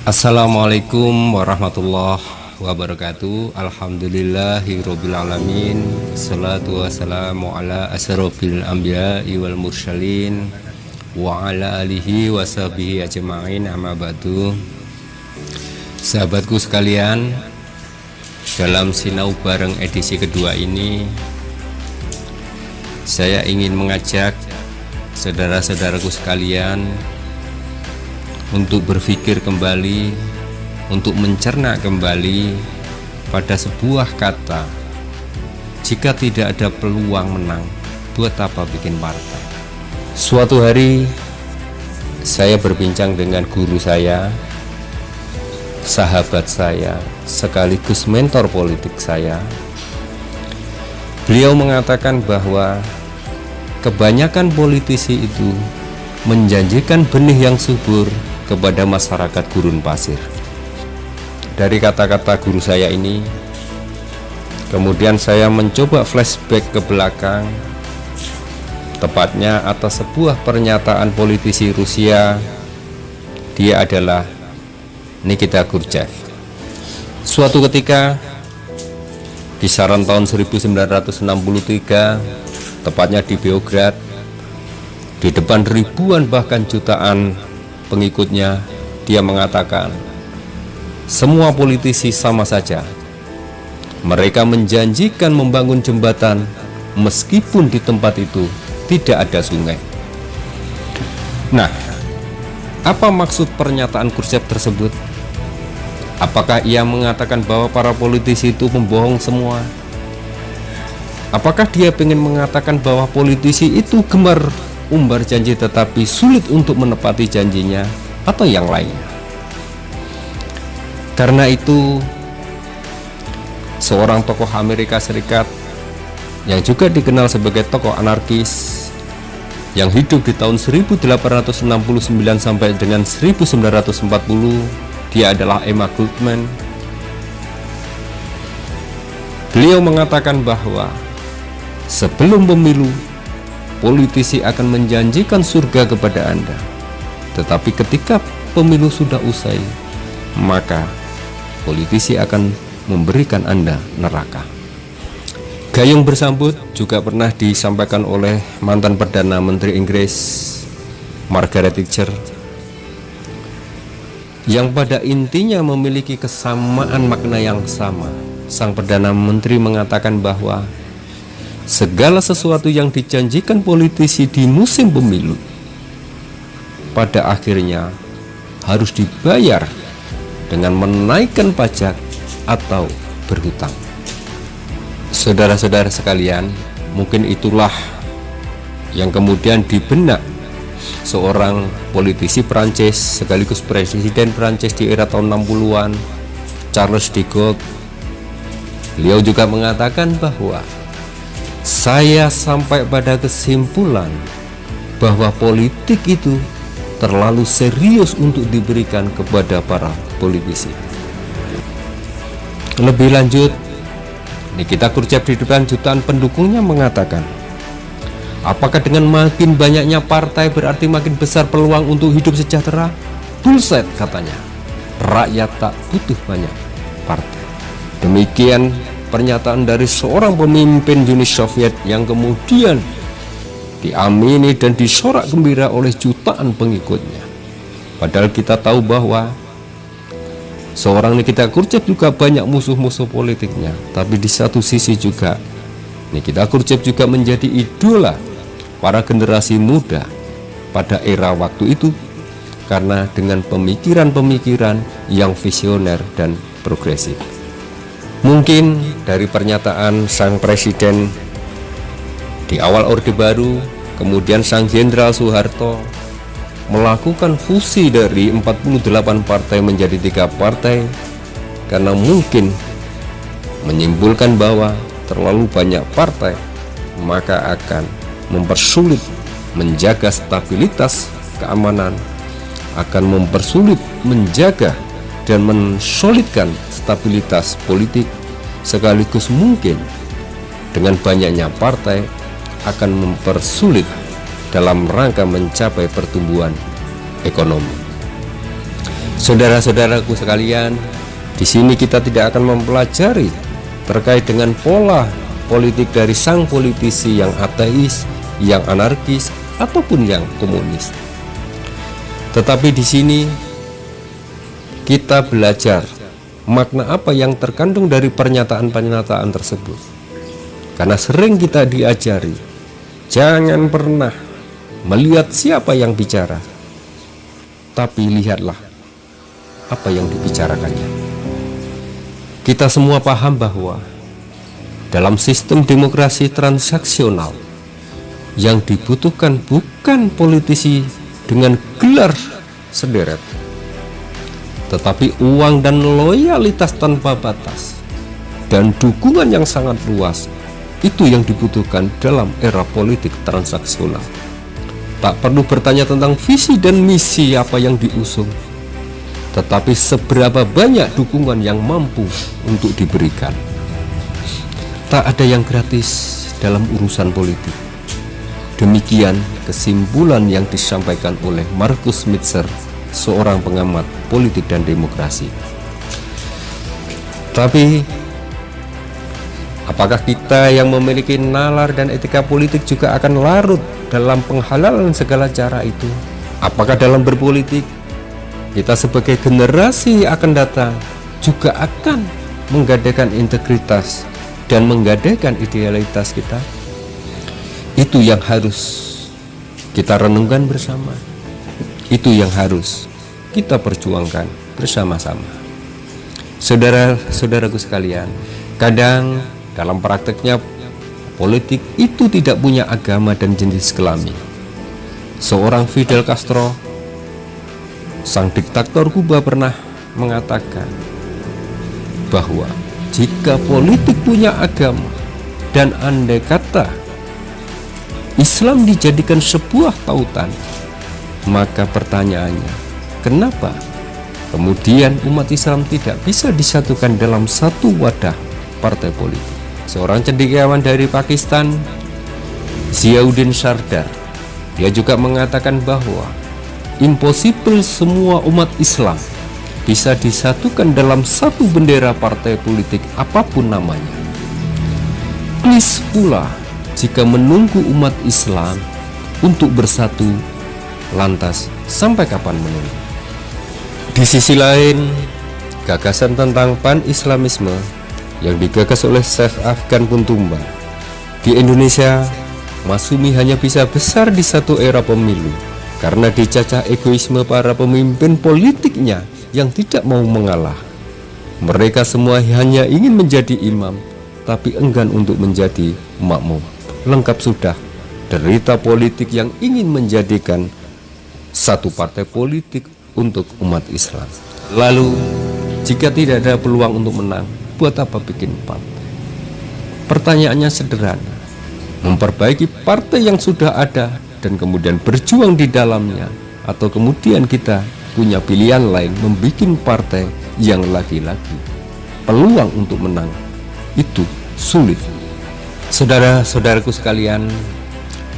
Assalamualaikum warahmatullahi wabarakatuh. Alhamdulillahirobbilalamin. Salatu wassalamu ala asrofil anbiya'i wal mursalin wa ala alihi wa sahbihi ajma'in, amma ba'du. Sahabatku sekalian, dalam Sinau Bareng edisi kedua ini, saya ingin mengajak saudara-saudaraku sekalian untuk berpikir kembali, untuk mencerna kembali pada sebuah kata. Jika tidak ada peluang menang, buat apa bikin partai? Suatu hari saya berbincang dengan guru saya, sahabat saya, sekaligus mentor politik saya. Beliau mengatakan bahwa kebanyakan politisi itu menjanjikan benih yang subur kepada masyarakat gurun pasir. Dari kata-kata guru saya ini, kemudian saya mencoba flashback ke belakang, tepatnya atas sebuah pernyataan politisi Rusia. Dia adalah Nikita Khrushchev. Suatu ketika, kisaran tahun 1963, tepatnya di Beograd, di depan ribuan bahkan jutaan pengikutnya, dia mengatakan, semua politisi sama saja. Mereka menjanjikan membangun jembatan meskipun di tempat itu tidak ada sungai. Nah, apa maksud pernyataan Khrushchev tersebut? Apakah ia mengatakan bahwa para politisi itu membohong semua? Apakah dia ingin mengatakan bahwa politisi itu gemar umbar janji tetapi sulit untuk menepati janjinya, atau yang lainnya? Karena itu, seorang tokoh Amerika Serikat yang juga dikenal sebagai tokoh anarkis yang hidup di tahun 1869 sampai dengan 1940, dia adalah Emma Goldman. Beliau mengatakan bahwa sebelum pemilu, politisi akan menjanjikan surga kepada Anda, tetapi ketika pemilu sudah usai, maka politisi akan memberikan Anda neraka. Gayung bersambut juga pernah disampaikan oleh mantan Perdana Menteri Inggris Margaret Thatcher, yang pada intinya memiliki kesamaan makna yang sama. Sang Perdana Menteri mengatakan bahwa segala sesuatu yang dijanjikan politisi di musim pemilu pada akhirnya harus dibayar dengan menaikkan pajak atau berhutang. Saudara-saudara sekalian, mungkin itulah yang kemudian di benak seorang politisi Prancis sekaligus presiden Prancis di era tahun 60-an, Charles de Gaulle. Beliau juga mengatakan bahwa saya sampai pada kesimpulan bahwa politik itu terlalu serius untuk diberikan kepada para politisi. Lebih lanjut, Nikita Khrushchev di depan jutaan pendukungnya mengatakan, apakah dengan makin banyaknya partai berarti makin besar peluang untuk hidup sejahtera? Bullshit, katanya. Rakyat tak butuh banyak partai. Demikian pernyataan dari seorang pemimpin Uni Soviet yang kemudian diamini dan disorak gembira oleh jutaan pengikutnya. Padahal kita tahu bahwa seorang Nikita Khrushchev juga banyak musuh-musuh politiknya. Tapi di satu sisi juga Nikita Khrushchev juga menjadi idola para generasi muda pada era waktu itu, karena dengan pemikiran-pemikiran yang visioner dan progresif. Mungkin dari pernyataan sang presiden di awal Orde Baru, kemudian sang Jenderal Soeharto melakukan fusi dari 48 partai menjadi 3 partai, karena mungkin menyimpulkan bahwa terlalu banyak partai maka akan mempersulit menjaga stabilitas keamanan, akan mempersulit menjaga dan mensolidkan stabilitas politik, sekaligus mungkin dengan banyaknya partai akan mempersulit dalam rangka mencapai pertumbuhan ekonomi. Saudara-saudaraku sekalian, di sini kita tidak akan mempelajari terkait dengan pola politik dari sang politisi yang ateis, yang anarkis, ataupun yang komunis. Tetapi di sini kita belajar makna apa yang terkandung dari pernyataan-pernyataan tersebut. Karena sering kita diajari, jangan pernah melihat siapa yang bicara, tapi lihatlah apa yang dibicarakannya. Kita semua paham bahwa dalam sistem demokrasi transaksional yang dibutuhkan bukan politisi dengan gelar sederet, tetapi uang dan loyalitas tanpa batas dan dukungan yang sangat luas. Itu yang dibutuhkan dalam era politik transaksional. Tak perlu bertanya tentang visi dan misi apa yang diusung, tetapi seberapa banyak dukungan yang mampu untuk diberikan. Tak ada yang gratis dalam urusan politik. Demikian kesimpulan yang disampaikan oleh Markus Mitscher, seorang pengamat politik dan demokrasi. Tapi apakah kita yang memiliki nalar dan etika politik juga akan larut dalam penghalalan segala cara itu? Apakah dalam berpolitik kita sebagai generasi akan datang juga akan menggadaikan integritas dan menggadaikan idealitas kita? Itu yang harus kita renungkan bersama. Itu yang harus kita perjuangkan bersama-sama. Saudara-saudaraku sekalian, kadang dalam prakteknya politik itu tidak punya agama dan jenis kelamin. Seorang Fidel Castro, sang diktator Kuba, pernah mengatakan bahwa jika politik punya agama dan andai kata Islam dijadikan sebuah tautan, maka pertanyaannya, kenapa kemudian umat Islam tidak bisa disatukan dalam satu wadah partai politik? Seorang cendekiawan dari Pakistan, Ziauddin Sardar, dia juga mengatakan bahwa impossible semua umat Islam bisa disatukan dalam satu bendera partai politik apapun namanya. Please pula jika menunggu umat Islam untuk bersatu, lantas sampai kapan menunggu? Di sisi lain, gagasan tentang pan-islamisme yang digagas oleh Syekh Afgan pun tumbang. Di Indonesia, Masyumi hanya bisa besar di satu era pemilu karena dicacah egoisme para pemimpin politiknya yang tidak mau mengalah. Mereka semua hanya ingin menjadi imam, tapi enggan untuk menjadi makmum. Lengkap sudah derita politik yang ingin menjadikan satu partai politik untuk umat Islam. Lalu, jika tidak ada peluang untuk menang, buat apa bikin partai? Pertanyaannya sederhana. Memperbaiki partai yang sudah ada dan kemudian berjuang di dalamnya, atau kemudian kita punya pilihan lain membuat partai yang lagi-lagi peluang untuk menang itu sulit. Saudara-saudaraku sekalian,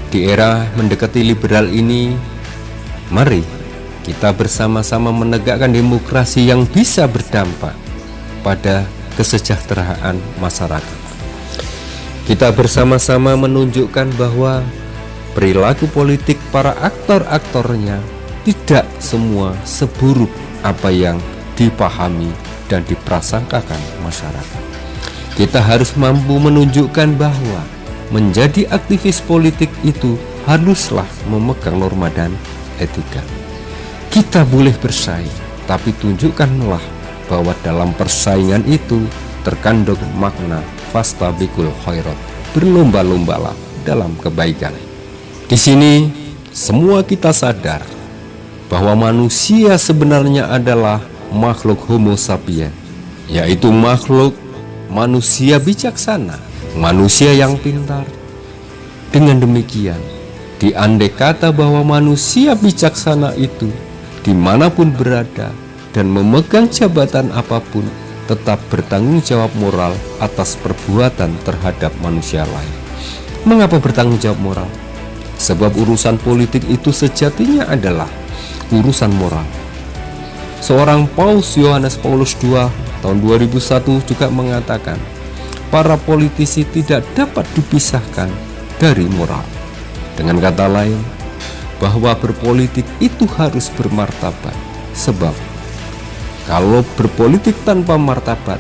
di era mendekati liberal ini, mari kita bersama-sama menegakkan demokrasi yang bisa berdampak pada kesejahteraan masyarakat. Kita bersama-sama menunjukkan bahwa perilaku politik para aktor-aktornya tidak semua seburuk apa yang dipahami dan diprasangkakan masyarakat. Kita harus mampu menunjukkan bahwa menjadi aktivis politik itu haruslah memegang norma dan etika. Kita boleh bersaing, tapi tunjukkanlah bahwa dalam persaingan itu terkandung makna fastabiqul khairat, berlomba-lombalah dalam kebaikan. Di sini semua kita sadar bahwa manusia sebenarnya adalah makhluk homo sapiens, yaitu makhluk manusia bijaksana, manusia yang pintar. Dengan demikian, diandai kata bahwa manusia bijaksana itu dimanapun berada dan memegang jabatan apapun, tetap bertanggung jawab moral atas perbuatan terhadap manusia lain. Mengapa bertanggung jawab moral? Sebab urusan politik itu sejatinya adalah urusan moral. Seorang Paus Yohanes Paulus II tahun 2001 juga mengatakan, para politisi tidak dapat dipisahkan dari moral. Dengan kata lain, bahwa berpolitik itu harus bermartabat, sebab kalau berpolitik tanpa martabat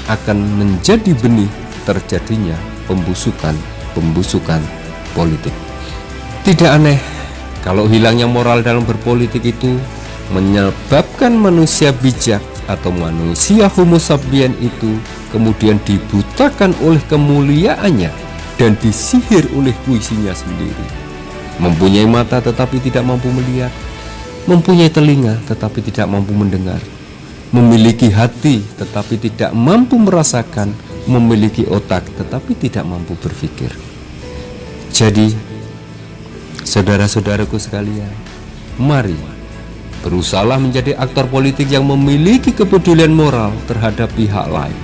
akan menjadi benih terjadinya pembusukan politik. Tidak aneh kalau hilangnya moral dalam berpolitik itu menyebabkan manusia bijak atau manusia homo sapien itu kemudian dibutakan oleh kemuliaannya dan disihir oleh puisinya sendiri. Mempunyai mata tetapi tidak mampu melihat, mempunyai telinga tetapi tidak mampu mendengar, memiliki hati tetapi tidak mampu merasakan, memiliki otak tetapi tidak mampu berpikir. Jadi, saudara-saudaraku sekalian, mari berusahalah menjadi aktor politik yang memiliki kepedulian moral terhadap pihak lain.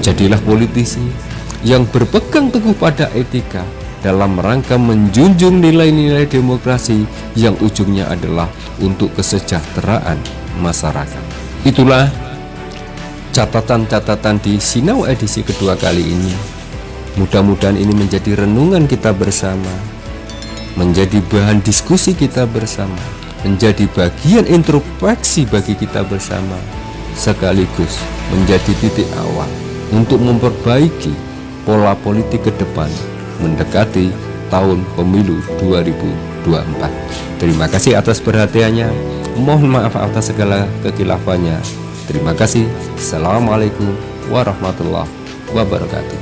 Jadilah politisi yang berpegang teguh pada etika dalam rangka menjunjung nilai-nilai demokrasi yang ujungnya adalah untuk kesejahteraan masyarakat. Itulah catatan-catatan di Sinau edisi kedua kali ini. Mudah-mudahan ini menjadi renungan kita bersama, menjadi bahan diskusi kita bersama, menjadi bagian introspeksi bagi kita bersama, sekaligus menjadi titik awal untuk memperbaiki pola politik ke depan mendekati tahun pemilu 2024. Terima kasih atas perhatiannya. Mohon maaf atas segala kekilafannya. Terima kasih. Assalamualaikum warahmatullahi wabarakatuh.